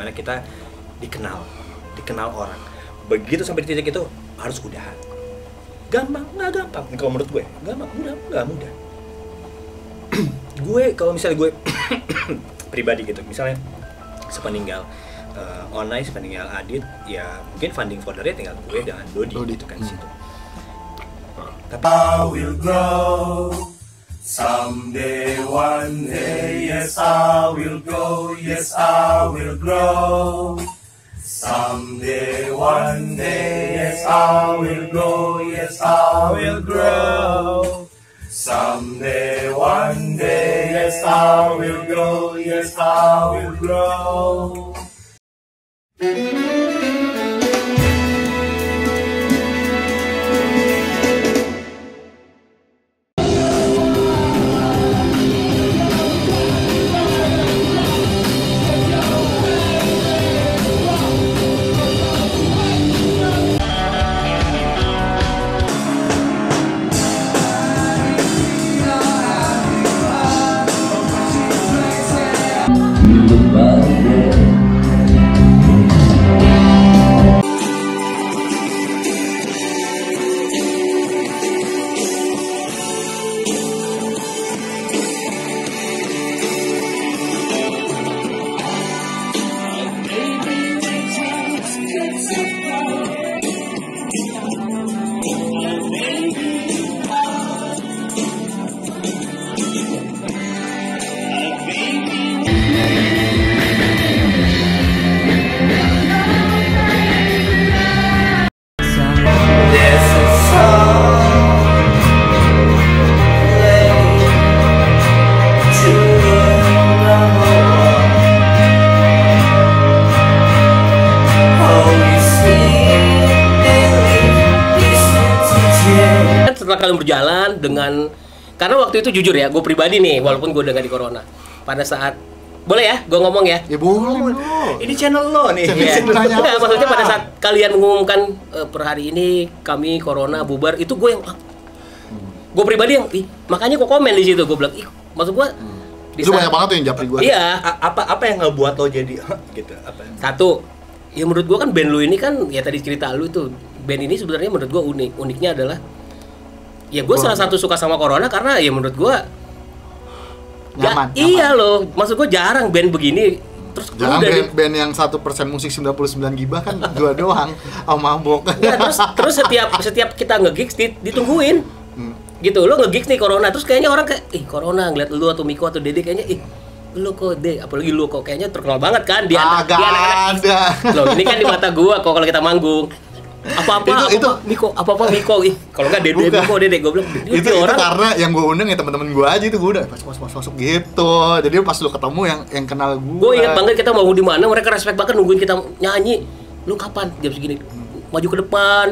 dimana kita dikenal orang. Begitu sampai di titik itu harus udahan. Gampang? Nggak gampang. Kalau menurut gue, gampang, nggak mudah. Gue kalau misalnya gue pribadi gitu, misalnya sepeninggal Onai, sepeninggal Adit, ya mungkin funding foldernya tinggal gue dengan Dodi gitu kan situ. Tapi I will grow someday, one day. Yes, I will grow. Yes, I will grow someday, one day. Yes, I will grow. Yes, I will grow someday, one day. Yes, I will grow. Yes, I will grow. Setelah kalian berjalan dengan, karena waktu itu jujur ya, gue pribadi nih, walaupun gue udah gak di corona, pada saat, boleh ya, gue ngomong ya? Ya boleh lo. ini channel lo nih. Ya. Nggak, maksudnya pada saat kalian mengumumkan per hari ini kami corona bubar, itu gue yang, gue pribadi yang, makanya gue komen di situ, gue bilang, maksud gue, Itu banyak banget tuh yang japri gue. Iya. Apa yang ngebuat lo jadi gitu? Apa? Satu, ya menurut gue kan band lu ini kan, ya tadi cerita lu tuh, band ini sebenarnya menurut gue uniknya adalah, ya gue salah satu suka sama corona karena ya menurut gue nyaman. Iya loh, maksud gue jarang band begini. Terus Jangan udah band yang 1% musik 99 gibah kan gua doang sama mabok. ya, terus setiap kita nge-gigs ditungguin. Gitu, lo nge-gigs nih corona, terus kayaknya orang kayak, corona ngeliat lu atau Miko atau Dede kayaknya, lu kok apalagi lu kok kayaknya terkenal banget kan di anak-anak. Loh, ini kan di mata gua kok kalau kita manggung. Apa-apa Miko, kalau enggak Dede gue bilang itu karena yang gue undang ya teman-teman gue aja itu, gue udah masuk gitu. Jadi pas lu ketemu yang kenal gue ingat banget kita mau di mana, mereka respect banget nungguin kita nyanyi. Lu kapan jam segini? Maju ke depan.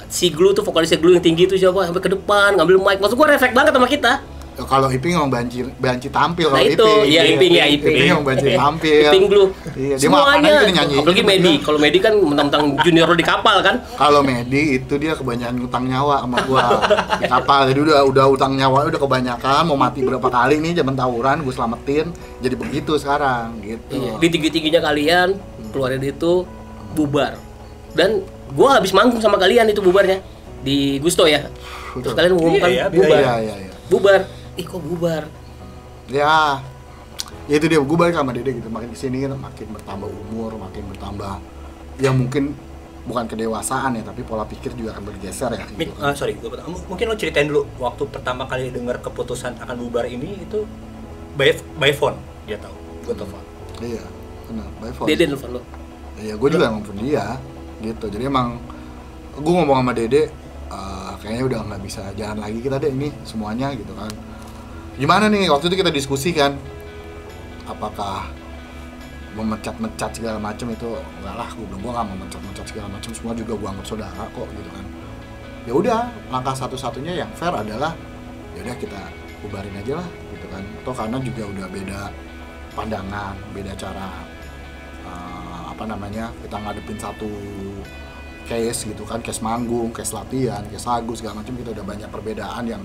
Si Glue tuh vokalisnya Glue yang tinggi tuh siapa, sampai ke depan ngambil mic. Maksud gue respect banget sama kita. Kalau Iping emang banci tampil. Nah itu, iya Iping ya Iping. Iping emang banci tampil. Iping Glue. Iya, dia makanan itu nyanyi. Apalagi Medi. Kalau Medi kan mentang-mentang junior lo di kapal kan. Kalau Medi itu dia kebanyakan utang nyawa sama gua di kapal. Jadi udah utang nyawa udah kebanyakan, mau mati berapa kali nih zaman tawuran gua selamatin. Jadi begitu sekarang gitu. Iya, di tinggi-tingginya kalian keluarin itu bubar. Dan gua habis manggung sama kalian itu bubarnya di Gusto ya. Terus kalian mengumumkan bubar. Iya. Bubar. Kok bubar? Ya itu dia, gue balik sama Dede gitu, makin kesini makin bertambah umur, makin bertambah ya mungkin bukan kedewasaan ya, tapi pola pikir juga akan bergeser ya gitu kan. Sorry, mungkin lo ceritain dulu waktu pertama kali dengar keputusan akan bubar ini itu by phone, dia tahu, gue telepon. Iya, benar, by phone. Dede telepon lo? Iya, gue juga nelfon dia gitu, jadi emang gue ngomong sama Dede, kayaknya udah nggak bisa jalan lagi kita deh ini semuanya gitu kan. Gimana nih, waktu itu kita diskusi kan, apakah memecat-mecat segala macam itu enggak lah, gue nggak mau memecat segala macam, semua juga gue anggap saudara kok gitu kan. Ya udah, langkah satu-satunya yang fair adalah ya udah kita bubarin aja lah gitu kan. Toh karena juga udah beda pandangan, beda cara kita ngadepin satu case gitu kan, case manggung, case latihan, case lagu segala macam, kita udah banyak perbedaan yang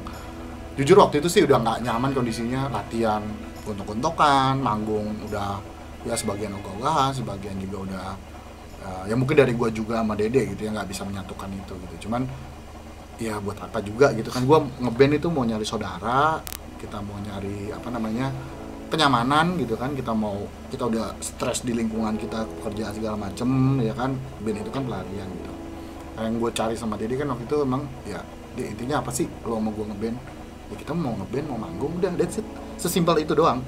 jujur waktu itu sih udah nggak nyaman kondisinya, latihan untuk-untukan, manggung udah ya sebagian ogah-ogahan, sebagian juga udah ya mungkin dari gue juga sama Dede gitu ya nggak bisa menyatukan itu gitu. Cuman ya buat apa juga gitu kan, gue ngeband itu mau nyari saudara, kita mau nyari apa namanya kenyamanan gitu kan, kita udah stres di lingkungan kita kerja segala macem ya kan, band itu kan pelarian gitu. Yang gue cari sama Dede kan waktu itu emang ya intinya apa sih lo mau gue ngeband, ya kita mau ngeband mau manggung udah that's it, sesimpel itu doang.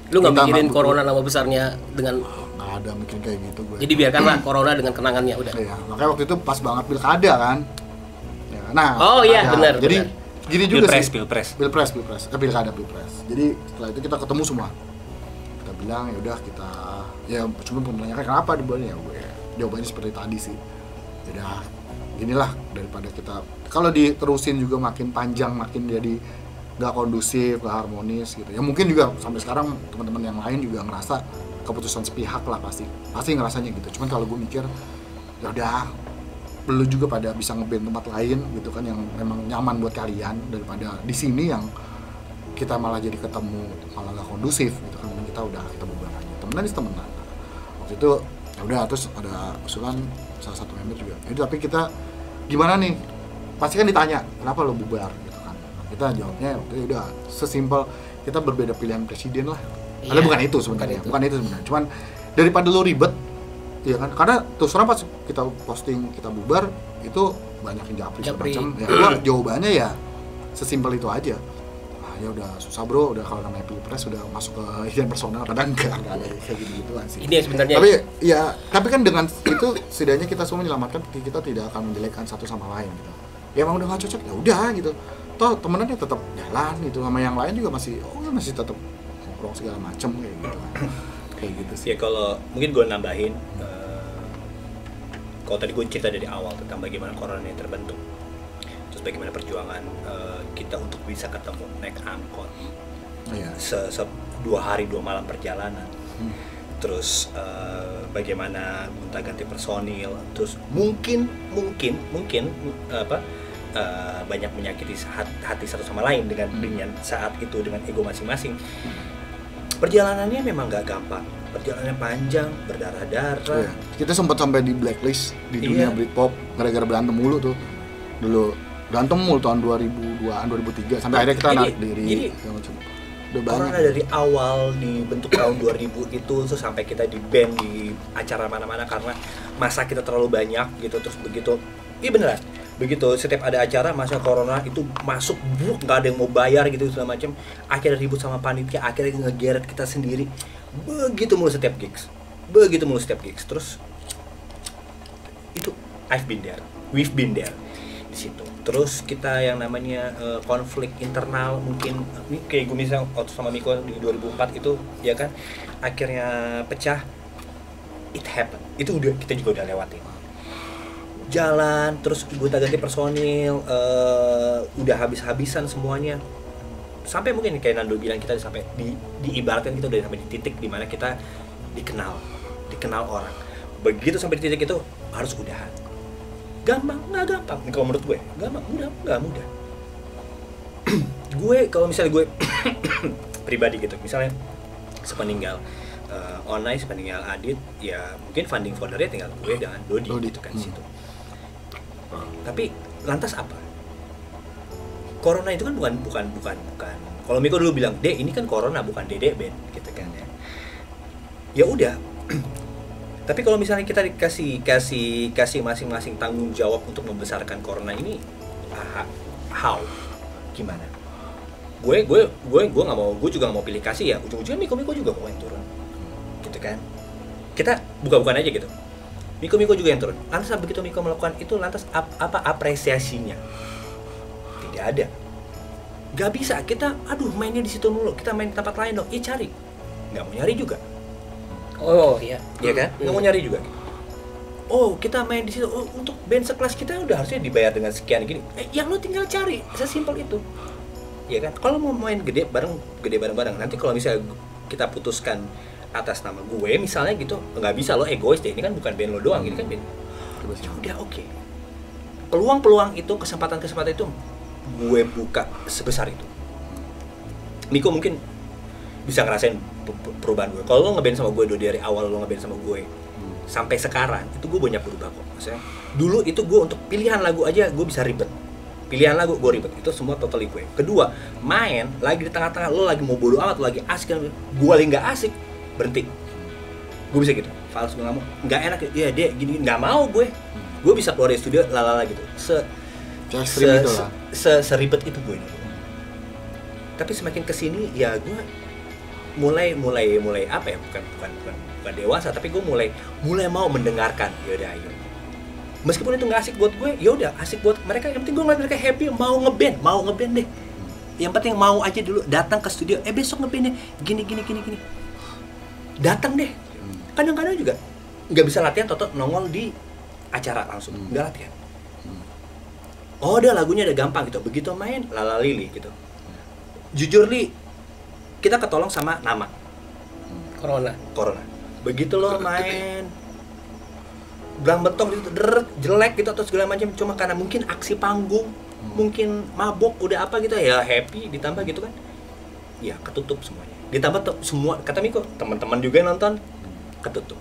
Lu nggak mikirin corona nama besarnya dengan nggak ada mikir kayak gitu gue. Jadi biarkanlah corona dengan kenangannya udah. Iya, makanya waktu itu pas banget pilkada kan. Ya, nah, oh iya benar. Jadi gini juga pilpres. Pilkada. Jadi setelah itu kita ketemu semua. Kita bilang ya udah kita ya cuma menanyakan kenapa di bulan ya gue. Jawabannya seperti tadi sih. Ya udah ginilah daripada kita kalau diterusin juga makin panjang makin jadi nggak kondusif, nggak harmonis gitu. Ya mungkin juga sampai sekarang teman-teman yang lain juga ngerasa keputusan sepihak lah pasti ngerasanya gitu. Cuman kalau gue mikir ya udah perlu juga pada bisa ngeband tempat lain gitu kan yang memang nyaman buat kalian daripada di sini yang kita malah jadi ketemu malah nggak kondusif gitu kan. Kita udah kita bubar aja temenan waktu itu ya udah. Terus ada usulan salah satu member juga itu, tapi kita gimana nih, pasti kan ditanya kenapa lo bubar gitu kan. Kita jawabnya udah sesimpel kita berbeda pilihan presiden lah. Ada bukan itu sebenarnya, cuman daripada lo ribet ya kan, karena terus terang pas kita posting kita bubar itu banyak yang japri macam ya. Gua jawabannya ya sesimpel itu aja. Ya udah susah bro, udah kalau namanya pilpres udah masuk ke hidden personal, kadang enggak ada kayak gitu-gituan sih. Ini sebenarnya. Tapi kan dengan itu setidaknya kita semua menyelamatkan, kita tidak akan menjelekkan satu sama lain gitu. Ya emang udah nggak cocok ya udah gitu. Toh temenannya tetap jalan gitu, sama yang lain juga masih tetap nongkrong segala macem kayak gitu. Kayak gitu sih. Ya kalau mungkin gue nambahin, kalau tadi gue cerita dari awal tentang bagaimana corona ini terbentuk, terus bagaimana perjuangan kita untuk bisa ketemu naik angkot, dua hari 2 malam perjalanan, terus bagaimana gonta-ganti personil, terus mungkin banyak menyakiti hati satu sama lain dengan saat itu dengan ego masing-masing. Perjalanannya memang nggak gampang, perjalanannya panjang, berdarah-darah. Iya. Kita sempat sampai di blacklist di dunia Britpop gara-gara berantem mulu tuh. Dulu berantem mulu tahun 2002-an, 2003 sampai akhirnya kita naik diri. Udah banyak. Corona dari awal dibentuk tahun 2000 itu terus sampai kita di band di acara mana-mana karena masa kita terlalu banyak gitu, terus begitu. Iya beneran. Begitu setiap ada acara masa corona itu masuk buruk, nggak ada yang mau bayar gitu segala macam, akhirnya ribut sama panitia, akhirnya ngegeret kita sendiri, begitu mulu setiap gigs. Terus itu we've been there di situ. Terus kita yang namanya konflik internal mungkin kayak gue misalnya waktu sama Miko di 2004 itu ya kan akhirnya pecah, it happened, itu udah kita juga udah lewatin. Jalan, terus gonta-ganti personil, udah habis-habisan semuanya. Sampai mungkin kayak Nando bilang kita sampai diibaratkan kita udah sampai di titik dimana kita dikenal orang. Begitu sampai di titik itu harus udahan. Gampang? Nggak gampang. Kalau menurut gue, nggak mudah. Gue kalau misalnya gue pribadi gitu, misalnya sepeninggal Onai, sepeninggal Adit, ya mungkin funding foldernya tinggal gue dengan Dodi gitu kan di situ. Tapi lantas apa? Corona itu kan bukan. Kalau Miko dulu bilang, "Dek, ini kan corona bukan Dede band," gitu kan ya. Ya udah. Tapi kalau misalnya kita dikasih masing-masing tanggung jawab untuk membesarkan corona ini, how? Gimana? Gue nggak mau, gue juga nggak mau pilih kasih ya. Ujung-ujungnya Miko juga mau yang turun, gitu kan? Kita buka-bukan aja gitu. Miko juga yang turun. Lantas begitu Miko melakukan itu, lantas apa apresiasinya? Tidak ada. Gak bisa kita, mainnya di situ mulu. Kita main di tempat lain dong. Cari. Nggak mau nyari juga. Oh iya. Iya kan? Nggak mau nyari juga. Oh kita main di situ. Oh, untuk band sekelas kita udah harusnya dibayar dengan sekian gini. Yang lo tinggal cari. Sesimpel itu. Iya kan? Kalau mau main gede bareng-bareng. Nanti kalau misalnya kita putuskan atas nama gue misalnya gitu, nggak bisa lo egois deh, ini kan bukan band lo doang, ini kan band. Ya udah oke. Peluang itu, kesempatan itu gue buka sebesar itu. Miko mungkin bisa ngerasain perubahan gue. Kalau lo ngeband sama gue dari awal lo ngeband sama gue sampai sekarang, itu gue banyak berubah kok. Maksudnya dulu itu gue untuk pilihan lagu aja gue bisa ribet. Pilihan lagu gue ribet, itu semua totally gue. Kedua, main lagi di tengah-tengah, lo lagi mau bodo amat, lo lagi asik, gue lagi nggak asik, berhenti. Gue bisa gitu, fals gue nggak enak, ya dia gini, nggak mau gue bisa keluar dari studio, lalala gitu. Seribet itu gue. Tapi semakin kesini, ya gue mulai apa ya, bukan dewasa, tapi gue mulai mau mendengarkan. Yaudah, ayo. Meskipun itu nggak asik buat gue, ya udah asik buat mereka. Yang penting gue ngeliat mereka happy, mau ngeband deh. Yang penting mau aja dulu datang ke studio. Besok ngeband deh, gini. Datang deh. Kadang-kadang juga nggak bisa latihan, toto nongol di acara langsung, nggak latihan. Oh, udah lagunya udah gampang gitu. Begitu main, lalalili gitu. Jujur Li, kita ketolong sama nama. Corona. Begitu lo main belang betong gitu, jelek gitu atau segala macam, cuma karena mungkin aksi panggung, mungkin mabok, udah apa gitu ya, happy, ditambah gitu kan, ya ketutup semuanya. Ditambah semua, kata Miko, teman-teman juga yang nonton, ketutup.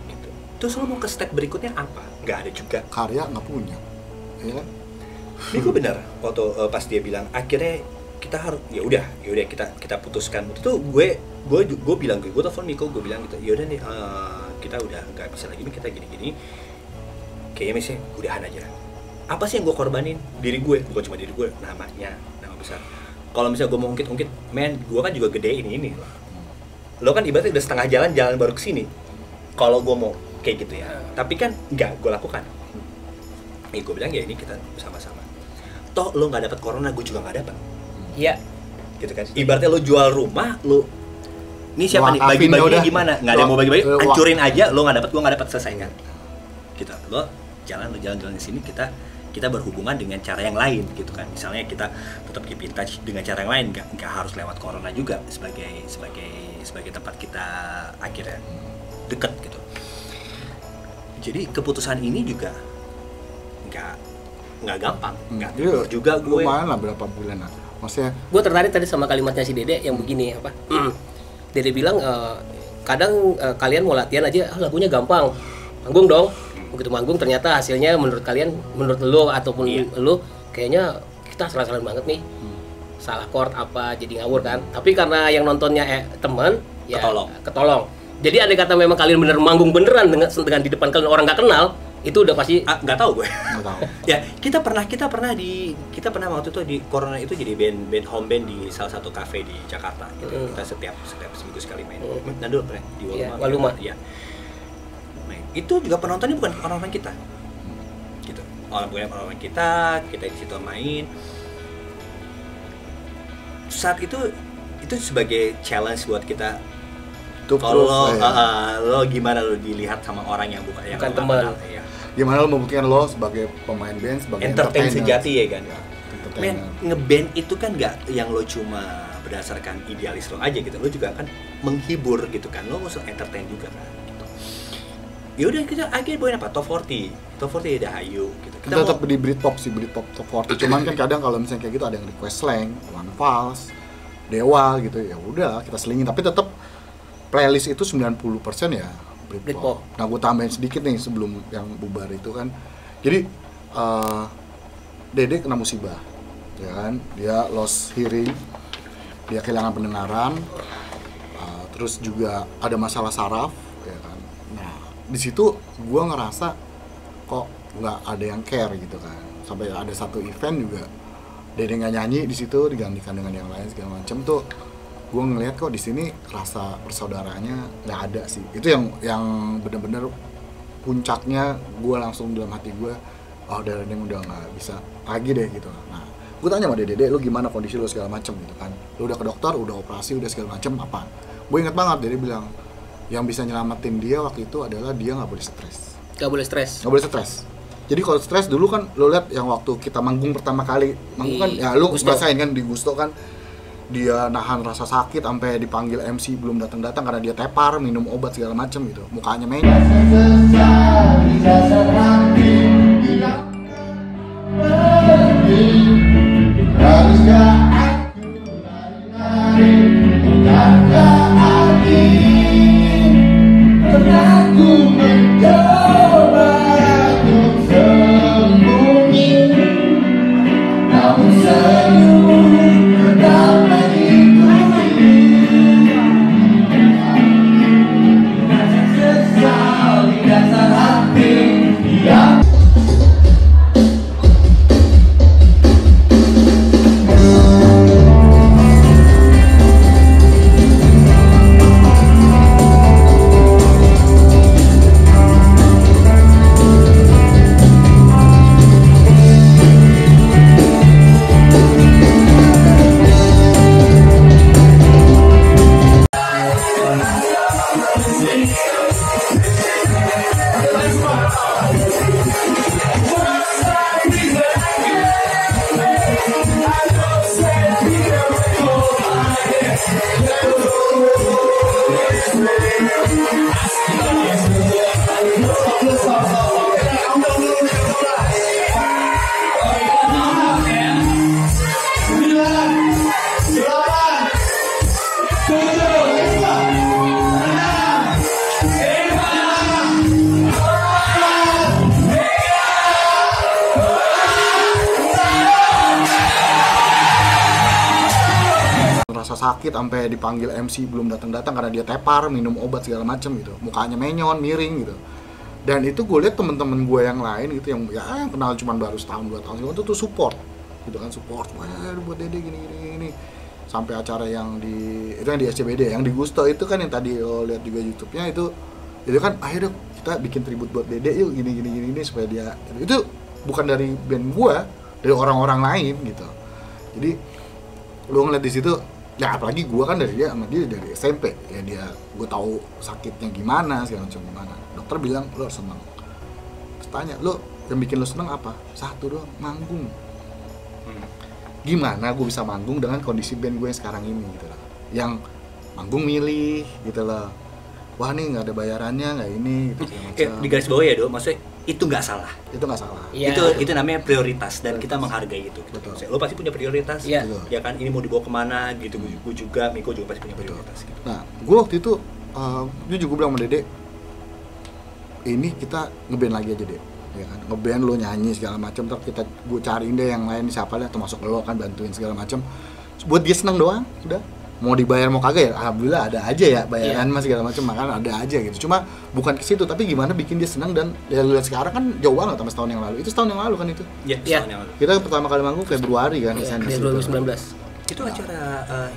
Gitu. Terus lo mau ke step berikutnya apa? Nggak ada juga. Karya nggak punya, ya kan? Miko benar waktu pas dia bilang akhirnya kita harus, ya udah kita putuskan. Itu gue bilang, gue telepon Miko, gue bilang gitu, yaudah nih kita udah nggak bisa lagi nih, kita gini kayaknya misalnya udahan aja. Apa sih yang gue korbanin? Diri gue, bukan cuma diri gue, nama besar. Kalau misalnya gue mau ungkit, men, gue kan juga gede ini lo kan ibaratnya udah setengah jalan baru kesini. Kalau gue mau kayak gitu ya, tapi kan nggak gue lakukan. Gue bilang ya ini kita bersama-sama. Toh lo nggak dapat corona, gue juga nggak dapat. Iya. Gitu kan. Ibaratnya lo jual rumah, lo ini siapa nih, bagi-baginya gimana? Nggak ada yang mau bagi-bagi, hancurin aja, lo nggak dapat, gue nggak dapat, selesai kan? Gitu. Lo jalan di sini, kita berhubungan dengan cara yang lain gitu kan. Misalnya kita tetap keep in touch dengan cara yang lain, nggak harus lewat corona juga sebagai tempat kita akhirnya deket gitu. Jadi keputusan ini juga nggak gampang, nggak juga gue. Lumayan lah berapa bulan lah. Maksudnya gue tertarik tadi sama kalimatnya si Dede yang begini apa? Dede bilang kadang kalian mau latihan aja, lagunya gampang, manggung dong. Begitu manggung ternyata hasilnya menurut kalian, menurut lo ataupun lo kayaknya kita salah-salah banget nih, salah chord apa, jadi ngawur kan. Tapi karena yang nontonnya teman, ya ketolong. Jadi andai kata memang kalian bener manggung beneran dengan di depan kalian orang nggak kenal, itu udah pasti nggak tahu gue. Ya kita pernah waktu itu di corona itu jadi band home band di salah satu cafe di Jakarta gitu. Kita setiap seminggu sekali main. Nandul pernah di Waluma. Ya. Main. Itu juga penontonnya bukan orang kita. Gitu. Orang kita di situ main. Saat itu sebagai challenge buat kita. Kalau lo gimana lo dilihat sama orang yang bukan teman. Ya. Gimana lo membuktikan lo sebagai pemain band, sebagai entertain sejati ya kan. Men, ngeband itu kan nggak yang lo cuma berdasarkan idealis lo aja gitu, lo juga kan menghibur gitu kan, lo mau entertain juga kan gitu. Yaudah kita akhirnya bawain apa, top 40 ada Hayu gitu. Kita tetap di Britpop top 40. Cuman kan kadang kalau misalnya kayak gitu ada yang request slang, One Vals, Dewa gitu, ya udah kita selingin. Tapi tetap playlist itu 90% ya Britpop. Nah gue tambahin sedikit nih sebelum yang bubar itu kan. Jadi Dede kena musibah, ya kan? Dia lost hearing, dia kehilangan pendengaran, terus juga ada masalah saraf, ya kan? Nah di situ gue ngerasa kok nggak ada yang care gitu kan. Sampai ada satu event juga Dede nggak nyanyi di situ, digantikan dengan yang lain segala macam tuh. Gue ngelihat kok di sini rasa persaudaranya nggak ada sih. Itu yang benar-benar puncaknya. Gue langsung dalam hati gue, oh Dede udah nggak bisa lagi deh gitu. Nah gue tanya sama Dede, lu gimana kondisi lu segala macem gitu kan. Lu udah ke dokter, udah operasi, udah segala macem apa. Gue inget banget Dede bilang yang bisa nyelamatin dia waktu itu adalah dia nggak boleh stres. Nggak boleh stres. Jadi kalau stres dulu kan lu lihat yang waktu kita manggung pertama kali manggung kan, ya lu ngerasain kan di Gusto kan, dia nahan rasa sakit sampai dipanggil MC belum datang karena dia tepar, minum obat segala macam gitu, mukanya merah. sakit sampai dipanggil MC belum datang-datang karena dia tepar, minum obat segala macem gitu, mukanya menyon, miring gitu. Dan itu gue lihat temen-temen gue yang lain gitu yang kenal cuma baru setahun 2 tahun itu tuh support gitu kan, support buat Dede gini sampai acara yang di SCBD yang di Gusto itu kan yang tadi lo lihat juga YouTube-nya itu kan ayo dong kita bikin tribute buat Dede yuk gini supaya dia itu bukan dari band gue, dari orang-orang lain gitu. Jadi lo ngeliat di situ ya, apalagi gue kan dari dia sama dia dari SMP ya, dia gue tahu sakitnya gimana segala macam gimana. Dokter bilang lo harus seneng. Terus tanya lo yang bikin lo seneng apa? Satu doang, manggung. Gimana gue bisa manggung dengan kondisi band gue yang sekarang ini gitu loh, yang manggung milih gitu loh, wah nih nggak ada bayarannya nggak ini gitu. Di garis bawah ya Do, maksudnya itu nggak salah. Ya. Itu namanya prioritas dan kita menghargai itu. Betul. Lo pasti punya prioritas, Ya. ya kan, ini mau dibawa kemana gitu. Gue juga, Miko juga pasti punya prioritas gitu. Nah gue waktu itu jujur gue bilang sama Dede, ini kita ngeband lagi aja deh, ya kan, ngeband lo nyanyi segala macam, terus gue cariin deh yang lain siapa deh, termasuk lo kan bantuin segala macam, buat dia seneng doang, udah. Mau dibayar mau kagak ya, alhamdulillah ada aja ya bayaran mas segala macam, makan ada aja gitu. Cuma bukan ke situ, tapi gimana bikin dia senang. Dan ya lu lihat sekarang kan jauh banget sama setahun yang lalu. Itu setahun yang lalu kan itu. Iya, Iya. tahun yang lalu. Kita pertama kali manggung Februari kan, Ya, Hiseners 2019. Itu acara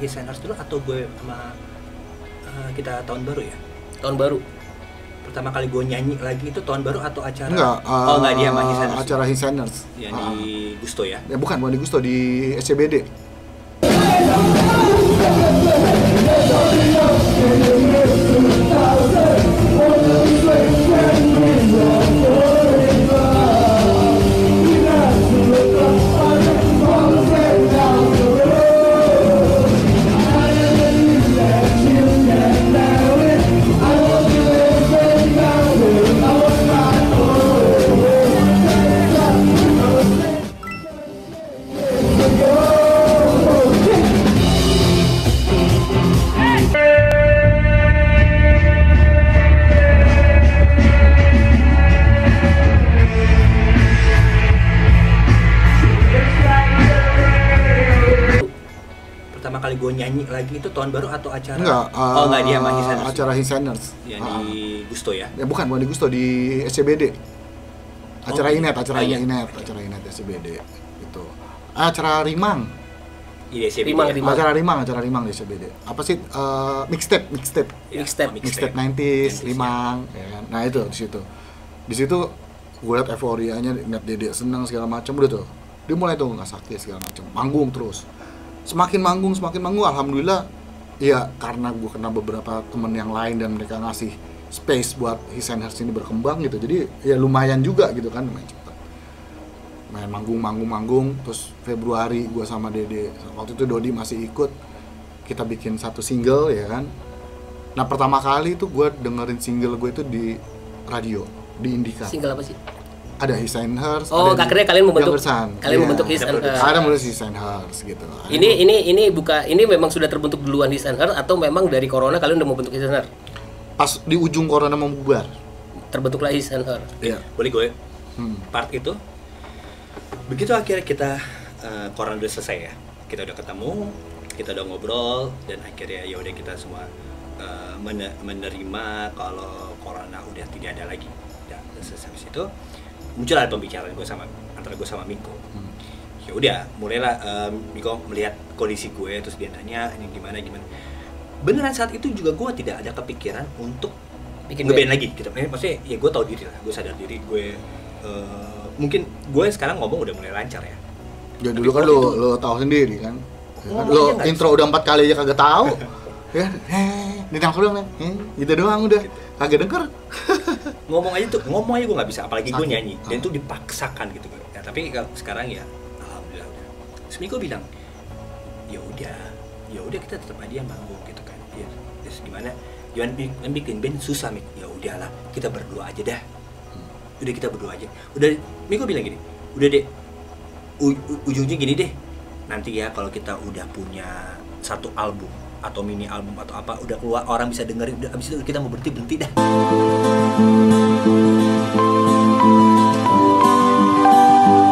His and Hers dulu atau gue sama kita tahun baru ya? Tahun baru. Pertama kali gue nyanyi lagi itu tahun baru atau acara? Enggak, Enggak, dia sama His and Hers. acara Hiseners. Yang di Gusto ya? Ya bukan di Gusto, di SCBD. Pertama kali gue nyanyi lagi itu tahun baru atau acara? Enggak, Enggak, dia sama His and Hers. acara Hiseners. Yang di Gusto ya? Ya bukan di Gusto, di SCBD. Acara Inet, acara iya. Inet SCBD itu. Acara Rimang. Iya, Rimang. Acara Rimang di SCBD. Apa sih? Mixtape. Mixtape 90s, Rimang, ya kan? Nah itu di situ gue liat euforianya, ngeliat Dede seneng segala macam, udah tuh dia mulai tuh nggak sakit segala macam, manggung terus, semakin manggung, alhamdulillah ya, karena gue kenal beberapa temen yang lain dan mereka ngasih space buat His and Hers ini berkembang gitu, jadi ya lumayan juga gitu kan, lumayan cepet main manggung, terus Februari gue sama Dede, waktu itu Dodi masih ikut, kita bikin satu single ya kan. Nah pertama kali itu gue dengerin single gue itu di radio, di Indika. Single apa sih? Ada His and Hers. Oh, ada akhirnya kalian membentuk Youngkersan. kalian Iya. membentuk His and Hers. Ada mulai His and Hers gitu. Ini memang sudah terbentuk duluan His and Hers atau memang dari corona kalian udah membentuk His and Hers? Pas di ujung corona mau bubar. Terbentuklah His and Hers. Iya. Boleh gue part itu. Begitu akhirnya kita corona udah selesai ya, kita udah ketemu, kita udah ngobrol, dan akhirnya ya udah kita semua menerima kalau corona udah tidak ada lagi. Dan selesai habis itu muncul ada pembicaraan antara gue sama Miko. Ya udah, mulailah Miko melihat kondisi gue, terus dia nanya ini gimana. Beneran saat itu juga gue tidak ada kepikiran untuk Bikin ngeband lagi gitu. Maksudnya ya gue tahu diri lah, gue sadar diri gue. Mungkin gue sekarang ngomong udah mulai lancar ya. Ya dulu kan lo tahu sendiri kan. Lo intro udah 4 kali aja kagak tahu. Ya, ditangkap dong, gitu doang udah. Kagak denger. ngomong aja gue nggak bisa, apalagi gue Sakit. nyanyi, dan itu dipaksakan gitu kan. Ya, tapi kalau sekarang ya alhamdulillah udah. Terus Miko bilang, ya udah kita tetap aja manggung gitu kan. Ya, terus gimana? Jangan bikin band susah, Mik. Ya udahlah, kita berdoa aja dah. Udah kita berdoa aja. Udah, Miko bilang gini, udah deh, ujungnya gini deh. Nanti ya kalau kita udah punya satu album atau mini album atau apa, udah keluar orang bisa dengerin, udah abis itu kita mau berhenti dah.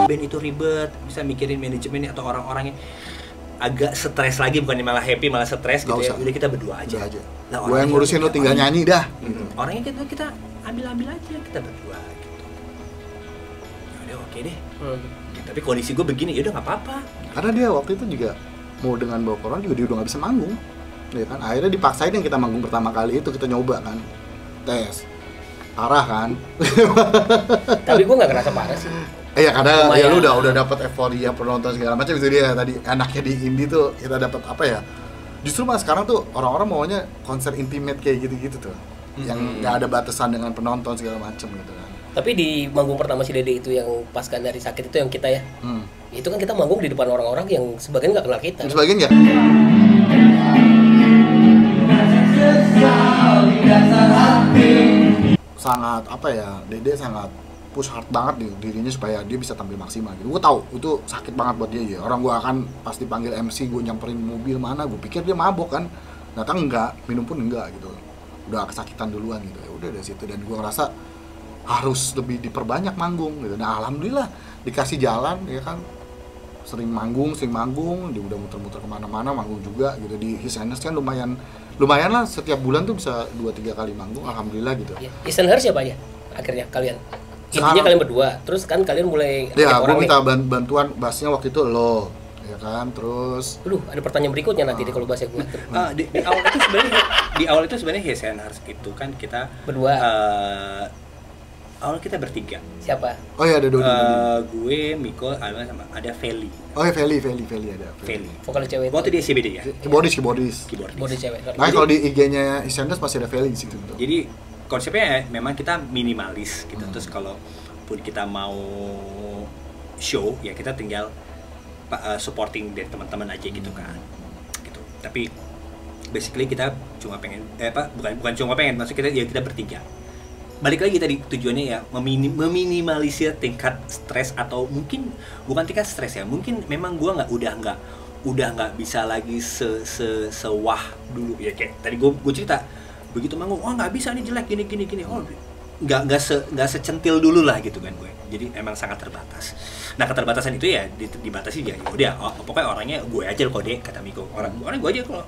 Band itu ribet, bisa mikirin manajemennya atau orang-orangnya. agak stres lagi, bukannya malah happy malah stres gitu ya. Udah kita berdua aja. Nah, gue yang ngurusin, lu tinggal nyanyi dah. Orangnya kita ambil aja, kita berdua gitu. Ya udah oke deh. Tapi kondisi gue begini, ya udah nggak apa-apa. Karena dia waktu itu juga mau dengan bawa corona juga dia udah nggak bisa manggung, ya kan. Akhirnya dipaksain yang kita manggung pertama kali itu kita nyoba kan, tes parah kan. Tapi gue nggak kerasa parah sih. Iya, karena ya lu udah dapat euforia penonton segala macam. Itu dia tadi enaknya di indie tuh kita dapat apa ya, justru mas sekarang tuh orang-orang maunya konser intimate kayak gitu-gitu tuh, yang nggak ada batasan dengan penonton segala macam gitu kan. Tapi di manggung pertama si Dede itu yang pasca dari sakit itu yang kita ya, itu kan kita manggung di depan orang-orang yang sebagian nggak kenal kita. Sebagian nggak. Sangat apa ya, Dede sangat push hard banget nih dirinya supaya dia bisa tampil maksimal gitu. Gue tahu itu sakit banget buat dia ya. Orang gue akan pasti panggil MC, gue nyamperin mobil mana, gue pikir dia mabok kan. Ternyata enggak, minum pun enggak gitu. Udah kesakitan duluan gitu. Ya udah dari situ, dan gue ngerasa harus lebih diperbanyak manggung gitu. Nah, alhamdulillah dikasih jalan ya kan. Sering manggung, dia udah muter-muter kemana-mana, manggung juga gitu. Di His Highness kan lumayan lah, setiap bulan tuh bisa 2-3 kali manggung, alhamdulillah gitu. His Highness siapa aja akhirnya kalian? Intinya kalian berdua, terus kan kalian mulai ya, gue minta bantuan bassnya waktu itu lo, ya kan, terus ada pertanyaan berikutnya nanti deh kalau bassnya gue. Di awal itu sebenarnya His Highness itu kan kita berdua. Awal kita bertiga. Siapa? Oh ya, ada Dodi. Gue, Miko, ada Feli. Oh ya, Feli ada. Feli. Vokal cewek. Waktu di SCBD ya. Keyboardis. Keyboardis cewek. Nah, kalau di IG-nya His Highness masih ada Feli di situ. Jadi konsepnya memang kita minimalis gitu. Terus kalau pun kita mau show ya kita tinggal supporting dari teman-teman aja gitu kan. Gitu. Tapi basically kita cuma pengen bukan cuma pengen, maksudnya kita bertiga. Balik lagi tadi tujuannya ya meminimalisir tingkat stres, atau mungkin bukan tingkat stres ya, mungkin memang gua udah nggak bisa lagi sewah dulu ya. Kayak tadi gue cerita begitu manggung, nggak bisa nih, jelek gini, nggak secentil dulu lah gitu kan gue. Jadi emang sangat terbatas. Nah, keterbatasan itu ya dibatasi ya udah, pokoknya orangnya gue aja kok deh, kata Miko, orang gue aja, kalau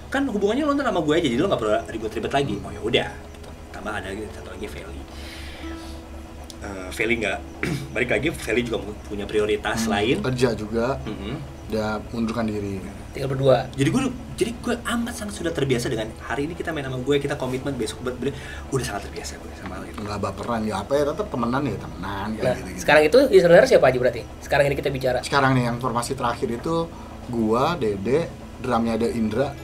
kan hubungannya lo ntar sama gue aja, jadi lo nggak perlu ribet-ribet lagi. Oh ya udah, gitu. Tambah ada satu lagi Feli. Feli nggak balik lagi, Feli juga punya prioritas lain, kerja juga, udah mundurkan diri, tinggal berdua. Jadi gue amat sangat sudah terbiasa dengan hari ini kita main sama gue, kita komitmen, besok udah sangat terbiasa gue sama hal itu. Nggak baperan ya, apa ya, tetap temenan ya temenan. Nah, gitu. Sekarang itu sebenarnya siapa aja berarti? Sekarang ini kita bicara. Sekarang nih yang formasi terakhir itu gua, Dede, drumnya ada Indra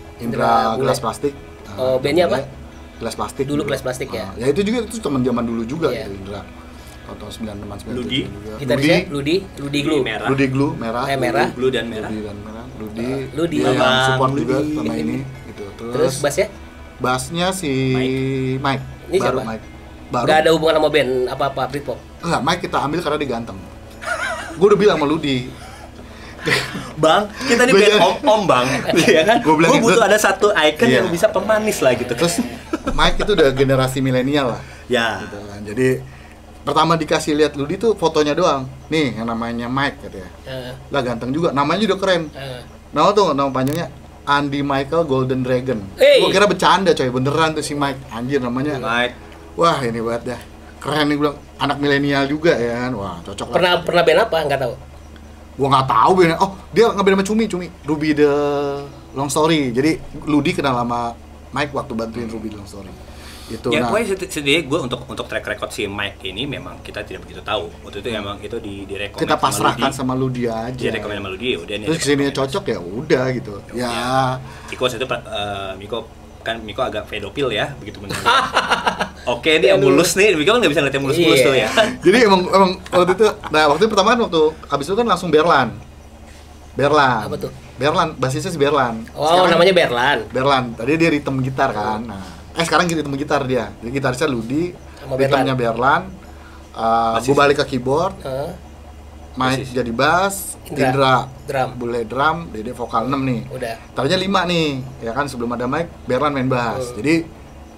gelas plastik. Oh, bandnya apa? Gelas plastik. Dulu Gelas Plastik ya. Ya itu juga, itu teman zaman dulu juga ya, Indra. Atau 9 Ludi, gitarisnya Ludi Glue merah. Ludi Glue dan merah. Ludi yang support juga sama ini gitu. Terus bassnya si Mike. Ini baru siapa? Mike. Baru. Gak ada hubungan sama band apa-apa Britpop. Enggak, Mike kita ambil karena dia ganteng. Gue udah bilang sama Ludi, Bang, kita nih band om Bang. Iya kan? Gue butuh ada satu icon yang bisa pemanis lah gitu. Terus Mike itu udah generasi milenial lah. Ya. Gitu kan. Jadi pertama dikasih lihat Ludi tuh fotonya doang. Nih yang namanya Mike katanya. Lah ganteng juga, namanya juga keren. Nama panjangnya Andy Michael Golden Dragon. Gua kira bercanda coy, beneran tuh si Mike. Anjir namanya. Mike. Wah, ini banget dah. Keren nih, bilang anak milenial juga ya kan. Wah, cocok lah. Pernah band apa? Enggak tahu. Gua nggak tahu bandnya. Oh, dia ngeband sama Cumi. Ruby the Long Story. Jadi Ludi kenal sama Mike waktu bantuin Ruby the Long Story. Itu, ya, pokoknya sedih gue untuk track record si Mike ini memang kita tidak begitu tahu. Waktu itu emang itu direkomend kita pasrahkan sama Ludi aja. Direkomend sama Ludi, udah nih. Terus kesininya cocok ya udah gitu. Ya. Miko itu Miko agak pedofil ya, begitu benar. Oke, ini yang mulus nih. Miko kan nggak bisa ngeliat yang mulus-mulus tuh ya. Jadi emang waktu itu, waktu pertama kan waktu habis itu kan langsung Berlan. Apa tuh? Berlan, basisnya si Berlan. Oh, sekarang namanya Berlan. Tadi dia rhythm gitar kan. Nah, sekarang rhythm gitar dia. Jadi gitarisnya Ludi, rhythmnya Berlan. Gue balik ke keyboard. Mike jadi bass, Indra drum, Dede vokal 6 nih. Udah. Tadinya 5 nih, ya kan, sebelum ada Mike, Berlan main bass. Jadi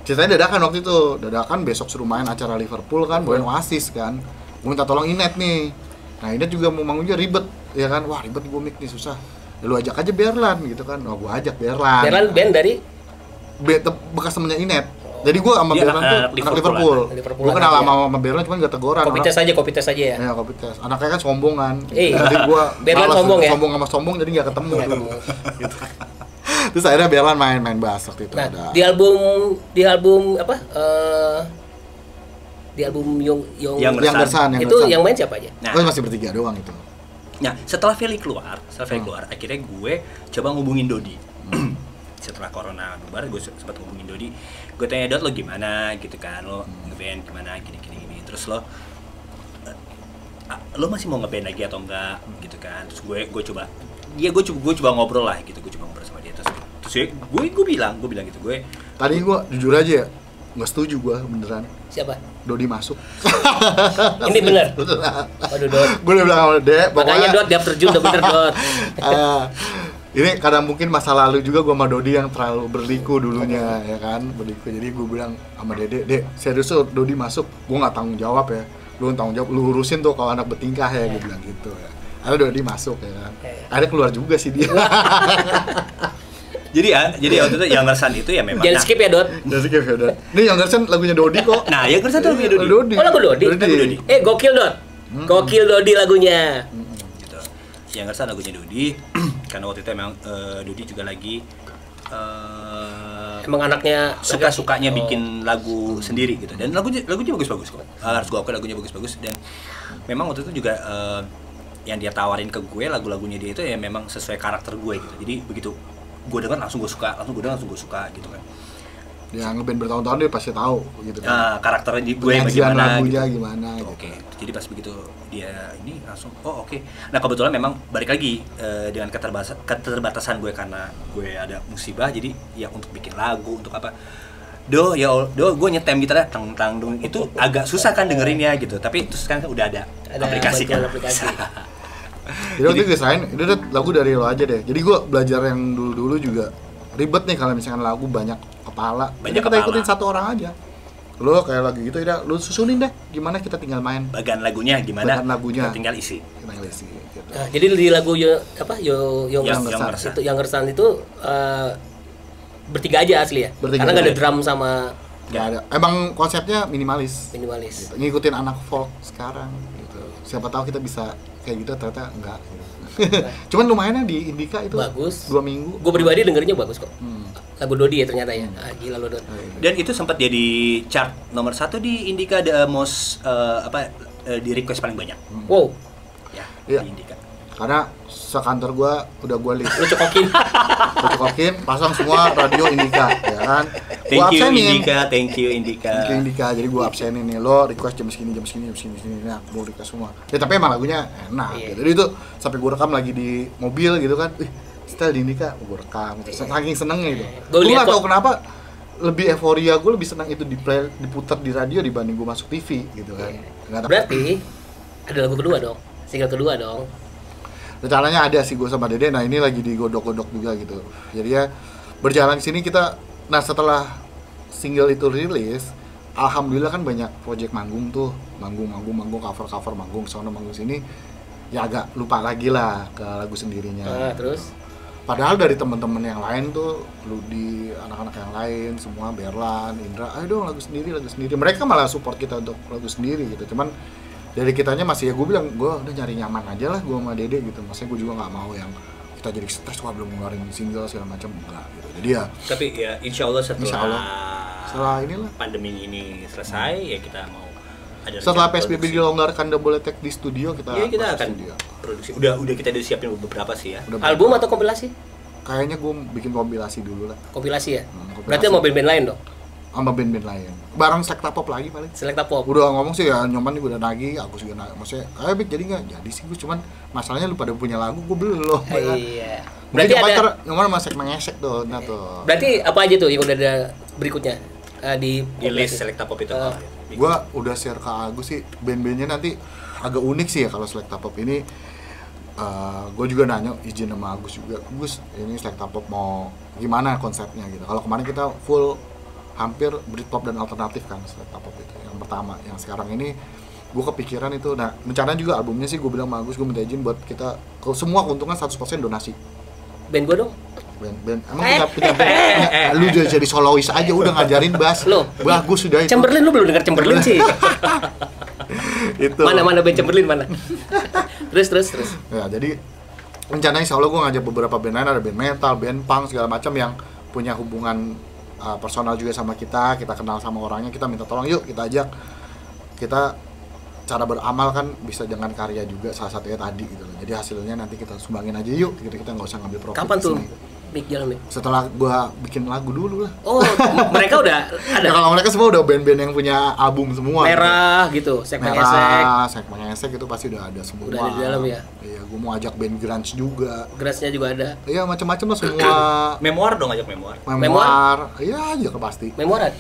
ceritanya dadakan waktu itu. Dadakan besok suruh main acara Liverpool kan, bawain Oasis kan. Gue minta tolong Inet nih. Nah, Inet juga mau manggungnya ribet, ya kan. Wah, ribet gue mic nih, susah. Ya, lu ajak aja Berlan gitu kan. Oh, gua ajak Berlan. Berlan band dari bekas temennya Inet. Jadi gua sama Dia Berlan tuh anak Liverpool. Liverpool Gua kenal anak sama Berlan cuman gak teguran. kopi tes aja ya. Ya, kopi tes. Anaknya kan sombong kan. Jadi gua Berlan sombong ya. Sombong sama sombong jadi gak ketemu tuh. Gitu. Terus akhirnya Berlan main bass waktu itu. Nah, ada. di album apa? Di album Yang Gersan. itu yang main siapa aja? Nah, Masih bertiga doang itu. Nah, setelah Feli keluar, akhirnya gue coba ngubungin Dodi. Setelah corona bubar, gue sempat ngubungin Dodi. Gue tanya, Dot, lo gimana gitu kan, lo ngeband gimana, gini. Terus lo masih mau ngeband lagi atau enggak gitu kan. Terus gue coba ngobrol lah gitu, gue coba ngobrol sama dia. Terus gue bilang gitu, Tadi gue jujur aja ya, nggak setuju gue beneran. Siapa? Dodi masuk. Ini bener. Waduh, Dot. Gue udah bilang sama Dek, Makanya Dot tiap terjun udah bener, Dot. Ini kadang mungkin masa lalu juga gue sama Dodi yang terlalu berliku dulunya ya kan, berliku. Jadi gue bilang sama Dek, serius tuh Dodi masuk, gue nggak tanggung jawab ya. Lu tanggung jawab, lu urusin tuh kalau anak bertingkah ya, gue bilang gitu ya. Akhirnya Dodi masuk ya kan. Akhirnya keluar juga sih dia. Jadi waktu itu yang Gersan itu ya memang. Jangan skip ya, Dot. Jangan skip ya, Dot. Ini yang Gersan lagunya Dodi kok. Nah, yang Gersan itu lagunya Dodi. Oh, lagu Dodi. Gokil, Dot. Gokil Dodi lagunya. Gitu. Yang Gersan lagunya Dodi karena waktu itu emang Dodi juga lagi emang anaknya suka-sukanya bikin lagu sendiri gitu. Dan lagunya bagus-bagus kok. Harus gue akui lagunya bagus-bagus, dan memang waktu itu juga yang dia tawarin ke gue lagu-lagunya dia itu ya memang sesuai karakter gue gitu. Jadi begitu gue dengar langsung gue suka gitu kan. Ya ngeband bertahun-tahun dia pasti tahu gitu kan. Nah, karakternya di gue bagaimana lagunya gitu. gimana gitu. Oke. Jadi pas begitu dia ini langsung oke. Nah, kebetulan memang balik lagi dengan keterbatasan gue karena gue ada musibah, jadi ya untuk bikin lagu untuk apa? Gue nyetem gitarnya tang dung itu agak susah kan dengerinnya gitu. Tapi terus kan udah ada aplikasi kan. Jadi waktu itu desain, itu lagu dari lo aja deh. Jadi gue belajar yang dulu-dulu juga ribet nih kalau misalkan lagu banyak kepala. Kita ikutin satu orang aja. Lo kayak lagi gitu ya, lo susunin deh. Gimana kita tinggal main. Bagian lagunya gimana? Kita tinggal isi. Gitu. Nah, jadi di lagu yang Gersan itu bertiga aja asli ya. Karena nggak ada drum sama. Nggak ada. Emang konsepnya minimalis. Gitu. Ngikutin anak folk sekarang. Gitu. Siapa tahu kita bisa kayak gitu, ternyata enggak gitu. Cuman lumayan di Indika itu bagus. 2 minggu. Gue pribadi dengerinnya bagus kok. Lagu Dodi ya ternyata ya. Gila lo, Dot. Dan itu sempat jadi chart nomor 1 di Indika, the most di request paling banyak. Wow. Ya, iya. Di Indika. Karena sekantor gua udah gua list. Lu cokokin. Pasang semua radio Indika ya kan. Thank you Indika. Jadi gua absenin nih, lo request jam segini. Nah, gua request semua. Ya tapi emang lagunya enak gitu. Jadi itu sampai gua rekam lagi di mobil gitu kan. Style di Indika gua rekam gitu. Saking senengnya gitu. Gua enggak tahu kenapa lebih euforia, gue lebih senang itu diputar di radio dibanding gue masuk TV gitu kan. Berarti ada lagu kedua dong, single kedua dong. Rencananya ada sih gue sama Dede, nah ini lagi digodok-godok juga gitu. Jadi ya berjalan sini kita, nah setelah single itu rilis, alhamdulillah kan banyak project manggung tuh, manggung, cover manggung, sono manggung sini, ya agak lupa lagi lah ke lagu sendirinya. Terus? Padahal dari teman-teman yang lain tuh, Ludi, anak-anak yang lain, semua Berlan, Indra, ayo dong lagu sendiri. Mereka malah support kita untuk lagu sendiri gitu. Cuman dari kitanya masih ya gue bilang, gue udah nyari nyaman aja lah gue sama Dede gitu. Maksudnya gue juga nggak mau yang kita jadi stres, wah belum ngeluarin single segala macam, enggak gitu. Jadi ya. Tapi ya insya Allah setelah inilah pandemi ini selesai ya kita mau. Setelah PSBB dilonggarkan udah boleh take di studio kita akan produksi. Udah kita siapin beberapa sih ya. Album atau kompilasi? Kayaknya gue bikin kompilasi dulu lah. Kompilasi ya? Berarti mau band-band lain dong? Sama band-band lain. Bareng Selecta Pop lagi paling. Selecta Pop. Udah ngomong sih ya, Nyoman juga udah nagih, aku juga nagih. Maksudnya, Bik jadi nggak? Jadi sih gue, cuman masalahnya lu pada punya lagu, gue belum. Iya. Berarti ada Nyoman masih mengesek tuh, nah tuh. Berarti apa aja tuh yang udah ada berikutnya di list Selecta Pop itu? Gua udah share ke Agus sih, band-bandnya nanti agak unik sih ya kalau Selecta Pop ini. Gue juga nanya izin sama Agus juga, Gus ini Selecta Pop mau gimana konsepnya gitu. Kalau kemarin kita full hampir Britpop dan alternatif kan Selecta Pop itu yang pertama. Yang sekarang ini gue kepikiran itu, nah rencananya juga albumnya sih gue bilang sama Agus, gue minta izin buat kita, kalau semua keuntungan 100% donasi. band gua dong. Band. Emang punya band? Lu jadi solois aja udah ngajarin bass. Loh, bagus sudah itu. Chamberlain lu belum dengar Chamberlain sih. Itu. Mana band Chamberlain mana? terus. Ya, jadi rencananya insya Allah gue ngajak beberapa band lain, ada band metal, band punk, segala macam yang punya hubungan personal juga sama kita kenal sama orangnya, kita minta tolong yuk kita ajak. Kita cara beramal kan bisa dengan karya juga, salah satunya tadi gitu loh. Jadi hasilnya nanti kita sumbangin aja yuk, kita nggak usah ngambil profit. Kapan tuh? Gitu. Mik jalan Mik. Setelah gua bikin lagu dulu lah. Oh, mereka udah ada. Ya, kalau mereka semua udah band-band yang punya album semua. Merah gitu, Sekmeng Esek itu pasti udah ada semua. Udah ada di dalam ya. Iya, gua mau ajak band grunge juga. Grunge-nya juga ada. Iya, macam-macam lah semua. Memoir dong, ajak memoir. Iya, aja pasti. Memoir.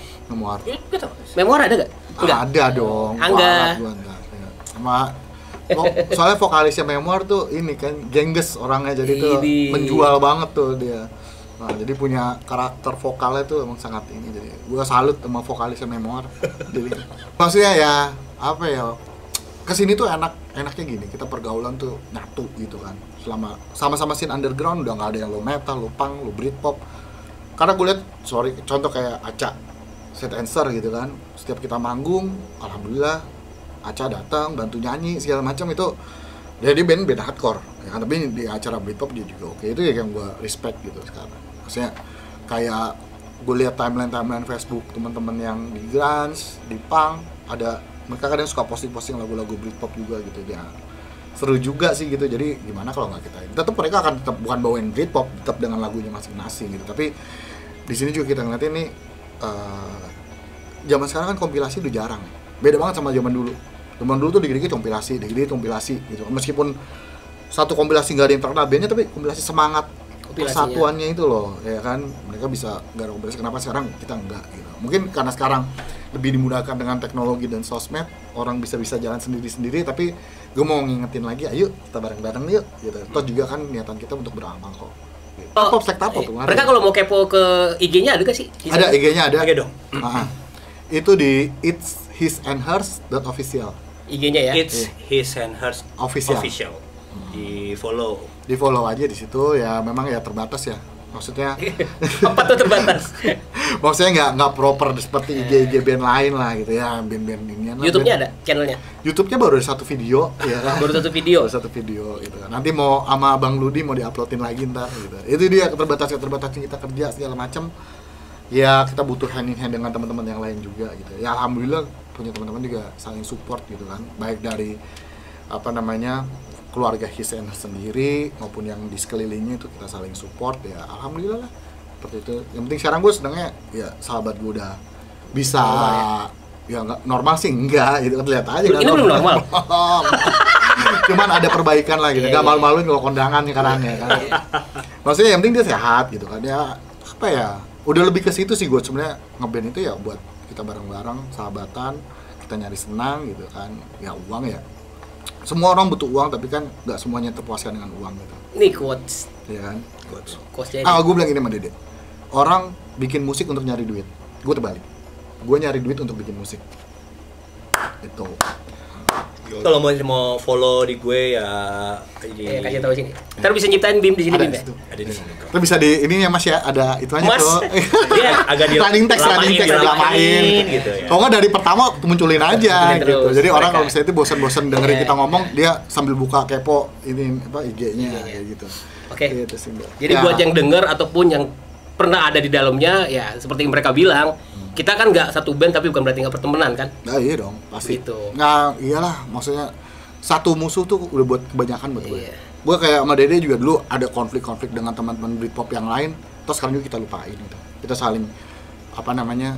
Gitu. Memoir ada nggak? Enggak. Ada dong. Angga. Sama soalnya vokalisnya Memoir tuh ini kan gengges orangnya, jadi tuh menjual banget tuh dia. Nah, jadi punya karakter vokalnya tuh emang sangat ini, jadi gua salut sama vokalisnya Memoir. Jadi maksudnya ya apa ya, kesini tuh enaknya gini, kita pergaulan tuh nyatu gitu kan. Selama sama-sama scene underground udah nggak ada yang lo metal, lo punk, lo britpop. Karena gue lihat contoh kayak Aca Set Answer gitu kan, setiap kita manggung alhamdulillah Aca datang bantu nyanyi segala macam, itu jadi band hardcore ya kan, tapi di acara Britpop dia juga oke. Itu ya yang gue respect gitu sekarang. Maksudnya kayak gue lihat timeline Facebook teman-teman yang di grunge, di punk, ada mereka kadang suka posting lagu-lagu Britpop juga gitu ya, seru juga sih gitu. Jadi gimana kalau nggak kita tetap mereka akan tetap bukan bawain Britpop, tetap dengan lagunya masing-masing gitu. Tapi di sini juga kita ngeliatin nih zaman sekarang kan kompilasi udah jarang, beda banget sama zaman dulu. Zaman dulu tuh dikit-dikit kompilasi gitu. Meskipun satu kompilasi nggak ada yang terkenal bandnya, tapi kompilasi semangat persatuannya itu loh, ya kan. Mereka bisa nggak ada kompilasi, kenapa sekarang kita enggak gitu. Mungkin karena sekarang lebih dimudahkan dengan teknologi dan sosmed, orang bisa jalan sendiri-sendiri. Tapi gue mau ngingetin lagi, ayo kita bareng-bareng yuk gitu. Toh juga kan niatan kita untuk beramal kok. Gitu. Mereka kalau mau kepo ke IG-nya ada gak sih? Ada IG-nya ada. Oke dong. Itu di itshisandhers.official. IG-nya ya. It's his and hers official. Di follow aja di situ ya. Memang ya terbatas ya. Maksudnya apa tuh terbatas? Maksudnya nggak proper seperti IG band lain lah gitu ya, band inian. YouTube-nya ada channelnya? YouTube-nya baru ada satu video ya kan. Baru satu video gitu kan. Nanti mau sama Bang Ludi mau diuploadin lagi ntar gitu. Itu dia keterbatasan kita kerja segala macam. Ya kita butuh hand in hand dengan teman-teman yang lain juga gitu. Ya alhamdulillah punya teman-teman juga saling support gitu kan. Baik dari keluarga Hisen sendiri maupun yang di sekelilingnya itu kita saling support ya, alhamdulillah lah. Seperti itu. Yang penting sekarang gue sedangnya ya sahabat gue udah bisa ya nggak normal sih enggak gitu kan, lihat aja kan. Ini belum normal. Cuman ada perbaikan lah gitu. Enggak malu-maluin kalau kondangan sekarang ya kan. Maksudnya yang penting dia sehat gitu kan. Ya apa ya? Udah lebih ke situ sih gue sebenarnya, ngeband itu ya buat kita bareng-bareng, sahabatan, kita nyari senang gitu kan. Ya uang ya, semua orang butuh uang, tapi kan nggak semuanya terpuaskan dengan uang gitu. Nih quotes. Iya kan? Quotes jadi. Gue bilang ini sama Dede, orang bikin musik untuk nyari duit, gue terbalik, gue nyari duit untuk bikin musik. Itu. Kalau mau follow di gue ya kasih tahu sini. Ntar bisa nyiptain BIM di sini, BIM ya? Ada di sini. Terus bisa di ini ya Mas ya, ada itu aja Mas, tuh. Iya, agak running text dilamain gitu ya. Kalau nggak dari pertama munculin aja gitu. Terus, jadi orang mereka. kalau misalnya itu bosan-bosan dengerin kita ngomong, dia sambil buka kepo ini IG-nya kayak gitu. Oke. Gitu sih, Mbak. Jadi buat yang denger ataupun yang pernah ada di dalamnya ya seperti yang mereka bilang, kita kan nggak satu band tapi bukan berarti nggak pertemanan kan? Nah, iya dong, pasti. Gitu. Nggak, iyalah, maksudnya satu musuh tuh udah buat kebanyakan buat gue. Iya. Gue kayak sama Dede juga dulu ada konflik dengan teman-teman Britpop yang lain, terus sekarang juga kita lupain gitu. Kita saling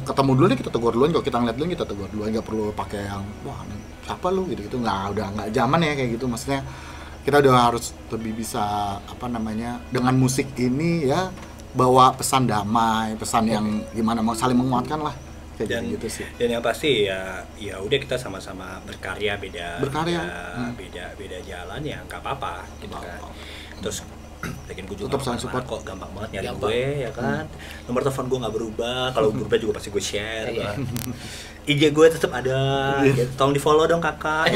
ketemu dulu deh, kita tegur duluan. Kalau kita ngeliat dulu kita tegur duluan, nggak perlu pakai yang wah siapa lu gitu nggak zaman ya kayak gitu. Maksudnya kita udah harus lebih bisa dengan musik ini ya bawa pesan damai, pesan yang gimana mau saling menguatkan lah kayak gitu sih. Dan yang pasti ya udah kita sama-sama berkarya beda jalan ya nggak apa-apa gitu kan. Terus Lagian gue juga Tetap nggak saling support. kok, gampang banget nyari Gampang. gue ya kan. Nomor telepon gue nggak berubah, kalau berubah juga pasti gue share. Iya. IG gue tetap ada, gitu. Tolong di follow dong kakak.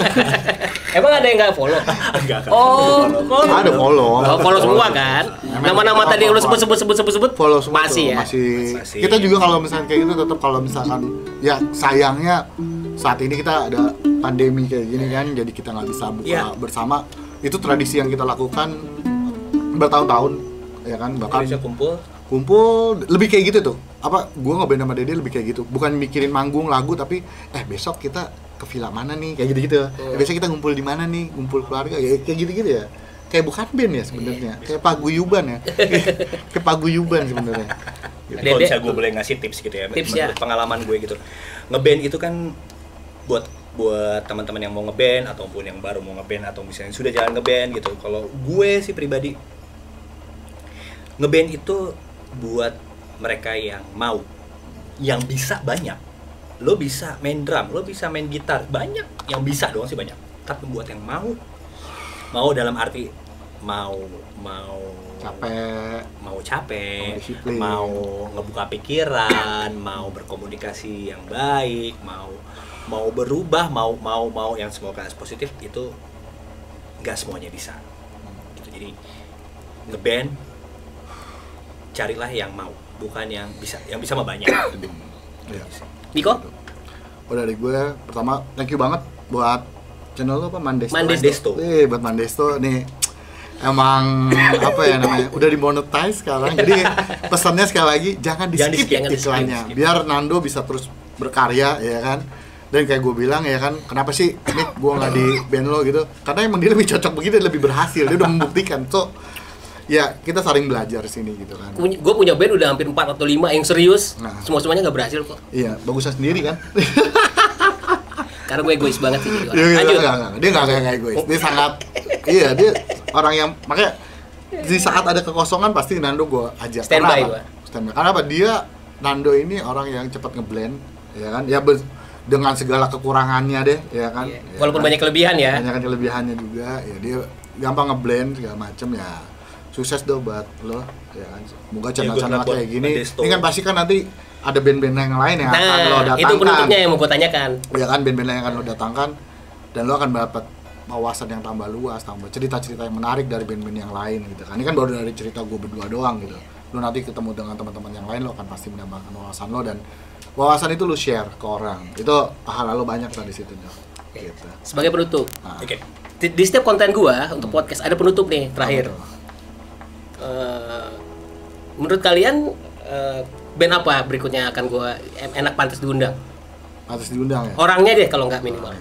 Emang ada yang nggak follow? Enggak kan. Oh, Ada follow. follow semua kan? Nama-nama tadi yang lu sebut Follow semua masih tuh, ya. masih. Kita juga kalau misalnya kayak gitu tetap kalau misalkan ya sayangnya saat ini kita ada pandemi kayak gini kan, jadi kita nggak bisa buka Iya. bersama. Itu tradisi yang kita lakukan bertahun-tahun ya kan, bahkan Bisa kumpul. lebih kayak gitu tuh. Apa gua ngeband sama Dede lebih kayak gitu, bukan mikirin manggung lagu tapi besok kita ke villa mana nih kayak gitu-gitu. Besok kita ngumpul di mana nih, ngumpul keluarga ya kayak gitu-gitu ya. Kayak bukan band ya sebenarnya, kayak paguyuban ya. Kayak paguyuban sebenarnya. Gitu. Kalau Dede. bisa gue boleh ngasih tips gitu ya, Tips menurut ya. pengalaman gue gitu. Ngeband itu kan buat teman-teman yang mau ngeband ataupun yang baru mau ngeband atau misalnya sudah jalan ngeband gitu. Kalau gue sih pribadi ngeband itu buat mereka yang mau, yang bisa banyak. Lo bisa main drum, lo bisa main gitar, banyak yang bisa doang sih banyak. Tapi buat yang mau dalam arti mau Capek. mau capek, Mau disiplin. mau ngebuka pikiran, mau berkomunikasi yang baik, mau berubah, mau yang semoga positif, itu nggak semuanya bisa. Gitu. Jadi ngeband carilah yang mau, bukan yang bisa mah banyak. Iya. Niko? Oh dari gue pertama thank you banget buat channel lo apa Mandesto. Mandesto. Buat Mandesto nih emang apa ya namanya udah dimonetize sekarang. Jadi pesannya sekali lagi jangan di Jangan skip di-skip, iklannya skip. biar Nando bisa terus berkarya ya kan. Dan kayak gue bilang ya kan, kenapa sih Nick gue nggak di band lo gitu? Karena emang dia lebih cocok begitu, lebih berhasil, dia udah membuktikan. So ya kita saling belajar sini gitu kan. Gue punya band udah hampir 4 atau 5 yang serius. Nah. Semuanya nggak berhasil kok. Iya, bagusnya sendiri kan. Karena gue egois banget sih. Iya, Lanjut. enggak. Dia nggak kayak egois. Dia sangat, iya dia orang yang makanya di saat ada kekosongan pasti Nando gue ajak. Standby Karena gua. apa? Standby. Karena apa? Dia Nando ini orang yang cepat ngeblend, ya kan? Ya dengan segala kekurangannya deh, ya kan? Iya. Ya Walaupun kan? banyak kelebihan ya. Banyak kelebihannya juga, ya dia gampang ngeblend segala macem ya. Sukses dong buat lo, ya kan? Semoga channel-channel buat kayak gini. Mandesto. Ini kan pasti kan nanti ada band-band yang lain yang akan lo Nah, datangkan. itu penutupnya yang mau gue tanyakan. Ya kan band-band yang akan lo datangkan dan lo akan dapat wawasan yang tambah luas, tambah cerita-cerita yang menarik dari band-band yang lain gitu kan. Ini kan baru dari cerita gue berdua doang gitu. Lo nanti ketemu dengan teman-teman yang lain, lo akan pasti menambahkan wawasan lo dan wawasan itu lo share ke orang. Itu pahala lo banyak tadi situ dong. Gitu. Sebagai penutup. Nah, Oke. Di setiap konten gua untuk podcast ada penutup nih terakhir. apa tuh? Menurut kalian band apa berikutnya akan gua enak pantas diundang? Harus diundang ya. Orangnya deh kalau nggak minimal.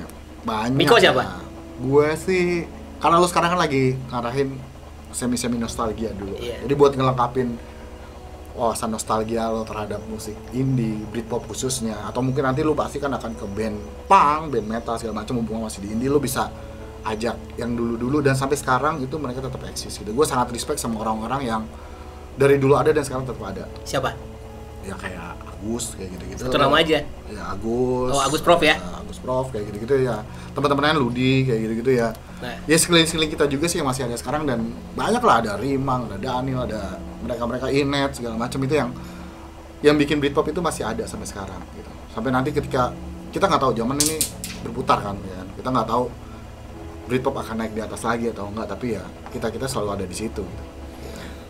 Banyak. Miko siapa? Ya. Gue sih karena lo sekarang kan lagi ngarahin semi nostalgia dulu. Iya. Jadi buat ngelengkapin wawasan nostalgia lo terhadap musik indie, Britpop khususnya, atau mungkin nanti lo pasti kan akan ke band punk, band metal segala macam mumpung masih di indie, lo bisa ajak yang dulu-dulu dan sampai sekarang itu mereka tetap eksis gitu. Gue sangat respect sama orang-orang yang dari dulu ada dan sekarang tetap ada. Siapa? Ya kayak Agus kayak gitu-gitu. Satu nama aja. Ya Agus. Oh, Agus Prof ya? Agus Prof kayak gitu-gitu ya. Teman-temannya Ludi kayak gitu-gitu ya. Nah. Ya sekeliling-sekeliling kita juga sih yang masih ada sekarang dan banyak lah, ada Rimang, ada Daniel, ada mereka-mereka Inet segala macam itu yang bikin Britpop itu masih ada sampai sekarang gitu. Sampai nanti ketika kita nggak tahu zaman ini berputar kan ya. Kita nggak tahu Britpop akan naik di atas lagi atau enggak, tapi ya kita selalu ada di situ gitu.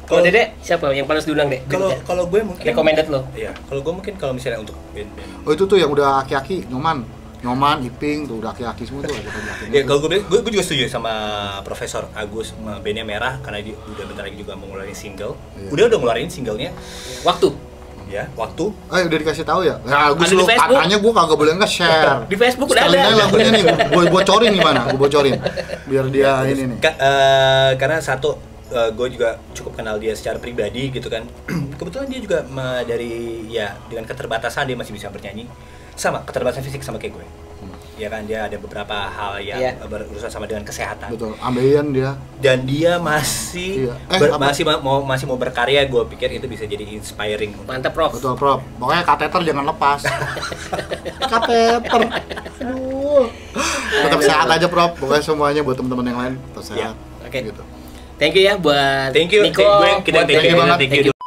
Kalau Dede siapa yang paling diundang deh? Kalau gue mungkin recommended lo. Iya, kalau gue mungkin kalau misalnya untuk band-band. Oh itu tuh yang udah aki-aki, Nyoman, Iping tuh udah aki-aki semua tuh ada aki-aki. Ya kalau gue juga setuju sama Profesor Agus, bandnya Merah, karena dia udah bentar lagi juga mau ngeluarin single. Iya. Udah ngeluarin singlenya, Waktu. ya waktu. Udah dikasih tahu ya? Ya Agus Ada di lo Facebook. katanya gue kagak boleh nge-share. Di Facebook udah Sekalian aja ada. lagunya nih, gue bocorin gimana? Gue bocorin biar dia ini nih. Karena satu, gue juga cukup kenal dia secara pribadi gitu kan. Kebetulan dia juga dari ya dengan keterbatasan dia masih bisa bernyanyi, sama keterbatasan fisik sama kayak gue. Ya kan dia ada beberapa hal yang Iya. berurusan sama dengan kesehatan. Betul, ambeien dia. Dan dia masih Iya. masih mau berkarya. Gue pikir itu bisa jadi inspiring. Mantap, Prof. Betul, Prof. Pokoknya kateter jangan lepas. Kateter. Aduh. Tetap sehat aja, Prof. Pokoknya semuanya buat teman-teman yang lain tetap sehat. Oke. Gitu. Thank you ya buat Thank you. Niko, Kita buat thank you banget. Thank you.